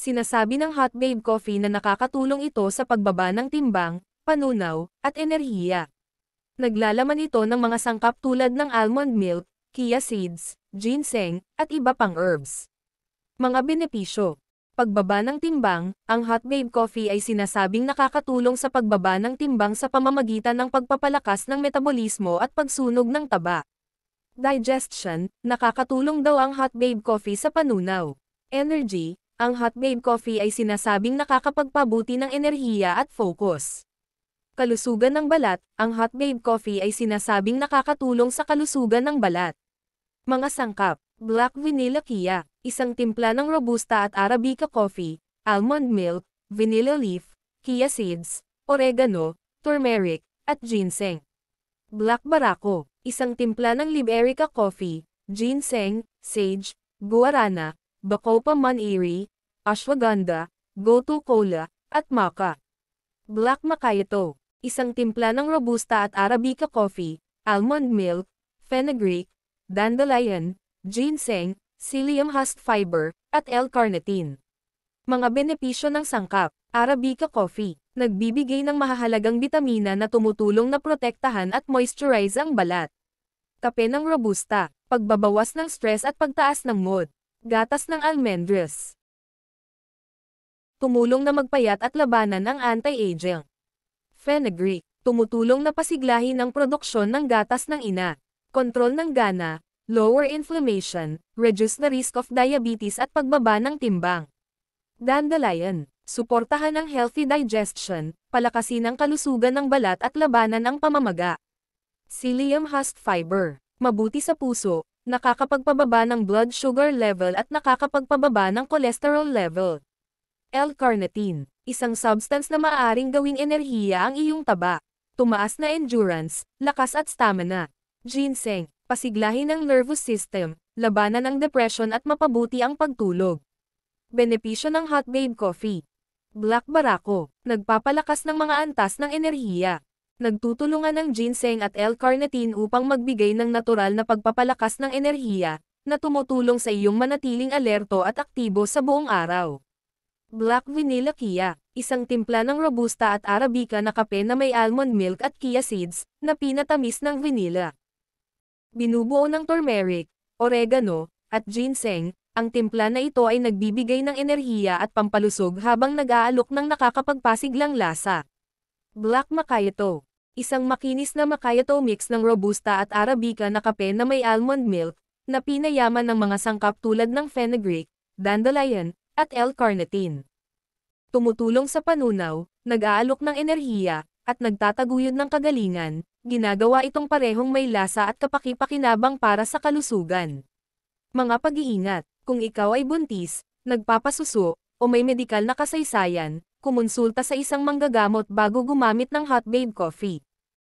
Sinasabi ng Hot Babe Coffee na nakakatulong ito sa pagbaba ng timbang, panunaw, at enerhiya. Naglalaman ito ng mga sangkap tulad ng almond milk, chia seeds, ginseng, at iba pang herbs. Mga benepisyo. Pagbaba ng timbang, ang Hot Babe Coffee ay sinasabing nakakatulong sa pagbaba ng timbang sa pamamagitan ng pagpapalakas ng metabolismo at pagsunog ng taba. Digestion, nakakatulong daw ang Hot Babe Coffee sa panunaw. Energy, ang Hot Babe Coffee ay sinasabing nakakapagpabuti ng enerhiya at focus. Kalusugan ng balat, ang Hot Babe Coffee ay sinasabing nakakatulong sa kalusugan ng balat. Mga sangkap, Black Vanilla Chia, isang timpla ng Robusta at Arabica Coffee, almond milk, vanilla leaf, chia seeds, oregano, turmeric, at ginseng. Black Barako, isang timpla ng Liberica Coffee, ginseng, sage, guarana, bacopa monnieri, ashwagandha, gotu kola, at maca. Black Macchiato, isang timpla ng Robusta at Arabica Coffee, almond milk, fenugreek, dandelion, ginseng, psyllium husk fiber, at L-carnitine. Mga benepisyo ng sangkap, Arabica Coffee, nagbibigay ng mahahalagang bitamina na tumutulong na protektahan at moisturize ang balat. Kape ng Robusta, pagbabawas ng stress at pagtaas ng mood. Gatas ng almendras, tumulong na magpayat at labanan ang anti-aging. Fenugreek, tumutulong na pasiglahin ang produksyon ng gatas ng ina. Kontrol ng gana, lower inflammation, reduce the risk of diabetes at pagbaba ng timbang. Dandelion, suportahan ang healthy digestion, palakasin ang kalusugan ng balat at labanan ang pamamaga. Psyllium husk fiber, mabuti sa puso, nakakapagpababa ng blood sugar level at nakakapagpababa ng cholesterol level. L-carnitine, isang substance na maaaring gawing enerhiya ang iyong taba. Tumaas na endurance, lakas at stamina. Ginseng, pasiglahin ang nervous system, labanan ang depression at mapabuti ang pagtulog. Benepisyo ng Hot Babe Coffee. Black Barako, nagpapalakas ng mga antas ng enerhiya. Nagtutulungan ng ginseng at L-carnitine upang magbigay ng natural na pagpapalakas ng enerhiya, na tumutulong sa iyong manatiling alerto at aktibo sa buong araw. Black Vanilla Chia, isang timpla ng Robusta at Arabica na kape na may almond milk at chia seeds, na pinatamis ng vanilla. Binubuo ng turmeric, oregano, at ginseng, ang timpla na ito ay nagbibigay ng enerhiya at pampalusog habang nag-aalok ng nakakapagpasiglang lasa. Black Macchiato, isang makinis na macchiato mix ng Robusta at Arabica na kape na may almond milk, na pinayaman ng mga sangkap tulad ng fenugreek, dandelion, at L-carnitine. Tumutulong sa panunaw, nag-aalok ng enerhiya, at nagtataguyod ng kagalingan, ginagawa itong parehong may lasa at kapaki-pakinabang para sa kalusugan. Mga pag-iingat, kung ikaw ay buntis, nagpapasuso, o may medikal na kasaysayan, kumonsulta sa isang manggagamot bago gumamit ng Hot Babe Coffee.